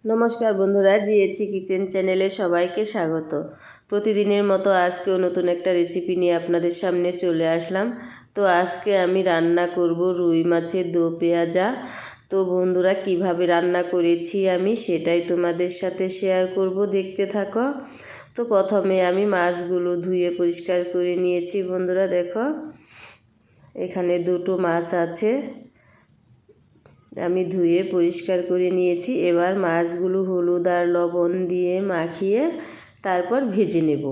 নমস্কার বন্ধুরা, জিএচি কিচেন চ্যানেলে সবাইকে স্বাগত। প্রতিদিনের মতো আজকেও নতুন একটা রেসিপি নিয়ে আপনাদের সামনে চলে আসলাম। তো আজকে আমি রান্না করব রুই মাছের দো পেঁয়াজা। তো বন্ধুরা, কিভাবে রান্না করেছি আমি সেটাই তোমাদের সাথে শেয়ার করব, দেখতে থাকো। তো প্রথমে আমি মাছগুলো ধুয়ে পরিষ্কার করে নিয়েছি। বন্ধুরা দেখো, এখানে দুটো মাছ আছে, আমি ধুয়ে পরিষ্কার করে নিয়েছি। এবার মাছগুলো হলুদ আর লবণ দিয়ে মাখিয়ে তারপর ভেজে নেব।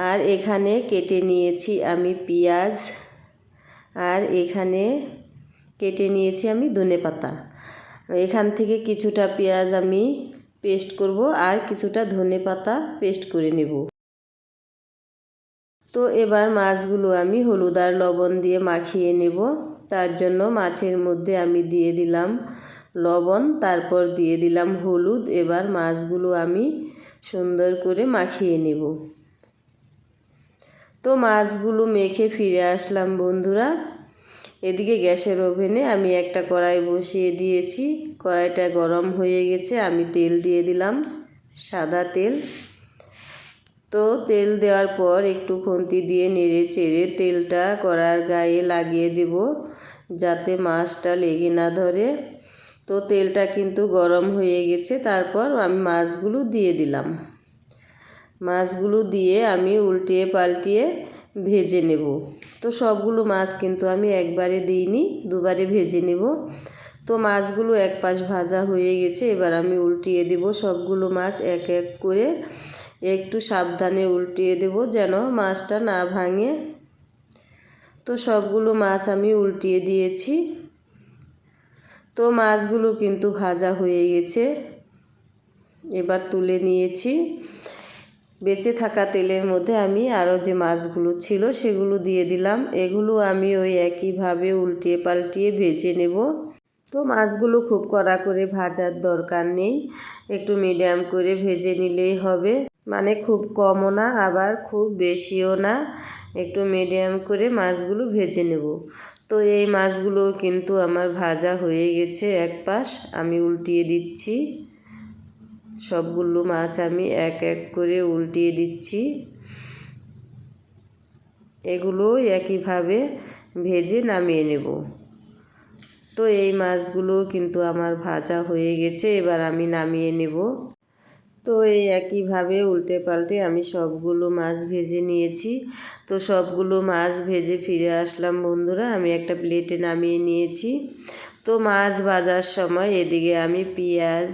আর এখানে কেটে নিয়েছি আমি পেঁয়াজ, আর এখানে কেটে নিয়েছি আমি ধনেপাতা। এখান থেকে কিছুটা পেঁয়াজ আমি পেস্ট করব আর কিছুটা ধনেপাতা পেস্ট করে নেব। তো এবার মাছগুলো আমি হলুদ আর লবণ দিয়ে মাখিয়ে নেব। তার জন্য মাছের মধ্যে আমি দিয়ে দিলাম লবণ, তারপর দিয়ে দিলাম হলুদ। এবার মাছগুলো আমি সুন্দর করে মাখিয়ে নেব। তো মাছগুলো মেখে ফিরে আসলাম বন্ধুরা। এদিকে গ্যাসের ওভেনে আমি একটা কড়াই বসিয়ে দিয়েছি। কড়াইটা গরম হয়ে গেছে, আমি তেল দিয়ে দিলাম, সাদা তেল। তো তেল দেওয়ার পর একটু খুন্তি দিয়ে নেড়ে চেড়ে তেলটা কড়ার গায়ে লাগিয়ে দেব, যাতে মাছটা লেগে না ধরে। তো তেলটা কিন্তু গরম হয়ে গেছে। তারপর আমি মাছগুলো দিয়ে দিলাম। মাছগুলো দিয়ে আমি উল্টিয়ে পাল্টিয়ে ভেজে নেব। তো সবগুলো মাছ কিন্তু আমি একবারে দিইনি, দুবারে ভেজে নেব। তো মাছগুলো এক পাশ ভাজা হয়ে গেছে, এবার আমি উল্টিয়ে দেব সবগুলো মাছ এক এক করে। একটু সাবধানে উল্টিয়ে দেব যেন মাছটা না ভাঙে। তো সবগুলো মাছ আমি উল্টিয়ে দিয়েছি। তো মাছগুলো কিন্তু ভাজা হয়ে গেছে, এবার তুলে নিয়েছি। বেঁচে থাকা তেলের মধ্যে আমি আরও যে মাছগুলো ছিল সেগুলো দিয়ে দিলাম। এগুলো আমি ওই একইভাবে উল্টিয়ে পাল্টিয়ে ভেজে নেব। তো মাছগুলো খুব কড়া করে ভাজার দরকার নেই, একটু মিডিয়াম করে ভেজে নিলেই হবে। মানে খুব কমও না আবার খুব বেশিও না, একটু মিডিয়াম করে মাছগুলো ভেজে নেব। তো এই মাছগুলো কিন্তু আমার ভাজা হয়ে গেছে এক পাশ, আমি উল্টিয়ে দিচ্ছি। সবগুলো মাছ আমি এক এক করে উল্টিয়ে দিচ্ছি। এগুলো একইভাবে ভেজে নামিয়ে নেব। তো এই মাছগুলো কিন্তু আমার ভাজা হয়ে গেছে, এবার আমি নামিয়ে নেব। তো এই একইভাবে উল্টে পাল্টে আমি সবগুলো মাছ ভেজে নিয়েছি। তো সবগুলো মাছ ভেজে ফিরে আসলাম বন্ধুরা, আমি একটা প্লেটে নামিয়ে নিয়েছি। তো মাছ ভাজার সময় এদিকে আমি পেঁয়াজ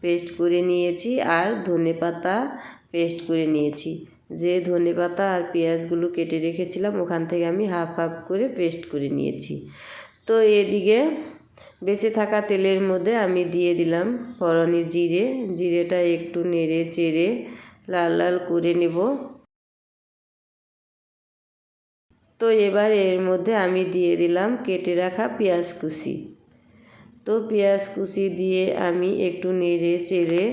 পেস্ট করে নিয়েছি আর ধনেপাতা পেস্ট করে নিয়েছি। যে ধনেপাতা আর পেঁয়াজগুলো কেটে রেখেছিলাম ওখান থেকে আমি হাফ হাফ করে পেস্ট করে নিয়েছি। তো এদিকে বেঁচে থাকা তেলের মধ্যে আমি দিয়ে দিলাম ফোড়নে জিরে। জিরেটা একটু নেড়ে চেড়ে লাল লাল করে নেব। তো এবার এর মধ্যে আমি দিয়ে দিলাম কেটে রাখা পেঁয়াজ কুচি। তো পেঁয়াজ কুচি দিয়ে আমি একটু নেড়ে চেড়ে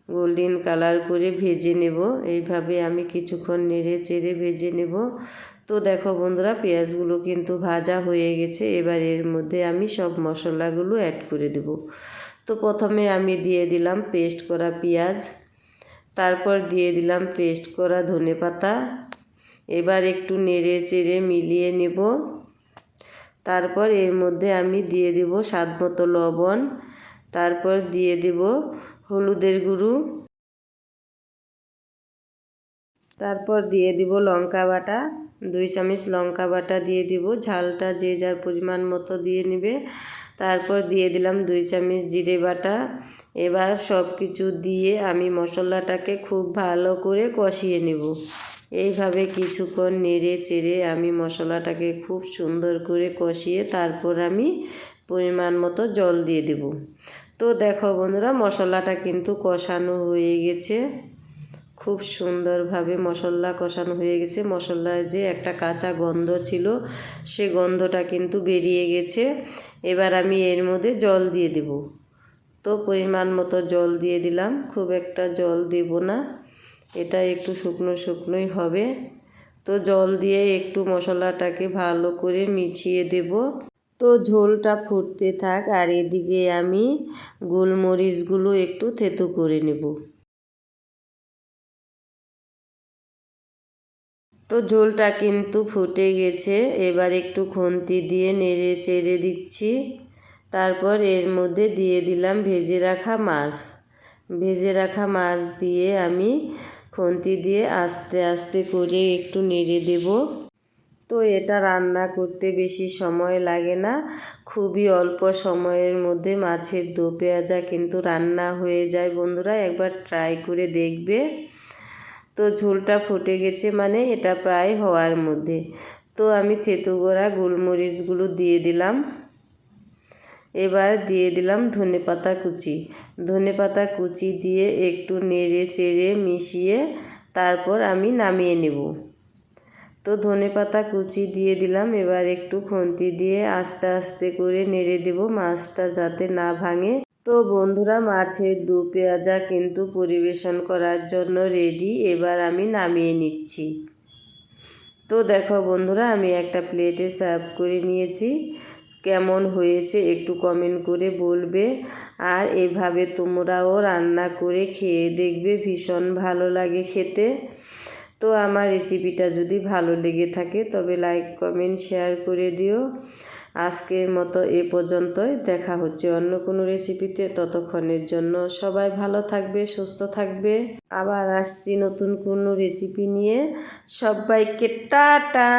গোল্ডেন কালার করে ভেজে নেব। এইভাবে আমি কিছুক্ষণ নেড়ে চেড়ে ভেজে নেব। তো দেখো বন্ধুরা, পেঁয়াজগুলো কিন্তু ভাজা হয়ে গেছে। এবার এর মধ্যে আমি সব মশলাগুলো অ্যাড করে দেব। তো প্রথমে আমি দিয়ে দিলাম পেস্ট করা পেঁয়াজ, তারপর দিয়ে দিলাম পেস্ট করা ধনেপাতা। এবার একটু নেড়ে চেড়ে মিলিয়ে নেব। তারপর এর মধ্যে আমি দিয়ে দেব স্বাদ মতো লবণ, তারপর দিয়ে দেব হলুদের গুঁড়ো, তারপর দিয়ে দিব লঙ্কা বাটা, 2 চামচ লঙ্কা বাটা দিয়ে দিব। ঝালটা যে যার পরিমাণ মতো দিয়ে নেবে। তারপর দিয়ে দিলাম 2 চামচ জিরে বাটা। এবার সব কিছু দিয়ে আমি মশলাটাকে খুব ভালো করে কষিয়ে নেব। এইভাবে কিছুক্ষণ নেড়ে চেড়ে আমি মশলাটাকে খুব সুন্দর করে কষিয়ে তারপর আমি পরিমাণ মতো জল দিয়ে দেব। তো দেখো বন্ধুরা, মশলাটা কিন্তু কষানো হয়ে গেছে, খুব সুন্দরভাবে মশলা কষানো হয়ে গেছে। মশলার যে একটা কাঁচা গন্ধ ছিল সে গন্ধটা কিন্তু বেরিয়ে গেছে। এবার আমি এর মধ্যে জল দিয়ে দেব। তো পরিমাণ মতো জল দিয়ে দিলাম, খুব একটা জল দেব না, এটা একটু শুকনো শুকনোই হবে। তো জল দিয়ে একটু মশলাটাকে ভালো করে মিশিয়ে দেব। তো ঝোলটা ফুটতে থাক আর এদিকে আমি গোলমরিচগুলো একটু থেতো করে নেব। তো ঝোলটা কিন্তু ফুটে গেছে, এবার একটু খুন্তি দিয়ে নেড়ে চেড়ে দিচ্ছি। তারপর এর মধ্যে দিয়ে দিলাম ভেজে রাখা মাছ। ভেজে রাখা মাছ দিয়ে আমি খুন্তি দিয়ে আস্তে আস্তে করে একটু নেড়ে দেব। তো এটা রান্না করতে বেশি সময় লাগে না, খুবই অল্প সময়ের মধ্যে মাছের দো পেঁয়াজা কিন্তু রান্না হয়ে যায়। বন্ধুরা একবার ট্রাই করে দেখবে। তো ঝোলটা ফুটে গেছে মানে এটা প্রায় হওয়ার মধ্যে। তো আমি থেতো করা গোলমরিচগুলো দিয়ে দিলাম। এবার দিয়ে দিলাম ধনেপাতা কুচি। ধনেপাতা কুচি দিয়ে একটু নেড়ে চেড়ে মিশিয়ে তারপর আমি নামিয়ে নেব। তো ধনেপাতা কুচি দিয়ে দিলাম, এবার একটু খুন্তি দিয়ে আস্তে আস্তে করে নেড়ে দেব মাছটা যাতে না ভাঙে। তো বন্ধুরা মাছের দো পেঁয়াজা কিন্তু পরিবেশন করার জন্য রেডি। এবার আমি নামিয়ে নিচ্ছি। তো দেখো বন্ধুরা আমি একটা প্লেটে সার্ভ করে নিয়েছি। কেমন হয়েছে একটু কমেন্ট করে বলবে, আর এভাবে তোমরাও রান্না করে খেয়ে দেখবে, ভীষণ ভালো লাগে খেতে। তো আমার রেসিপিটা যদি ভালো লেগে থাকে তবে লাইক কমেন্ট শেয়ার করে দিও। আজকের মতো এ পর্যন্তই, দেখা হচ্ছে অন্য কোনো রেসিপিতে। ততক্ষণের জন্য সবাই ভালো থাকবে, সুস্থ থাকবে। আবার আসছি নতুন কোনো রেসিপি নিয়ে। সবাইকে টাটা।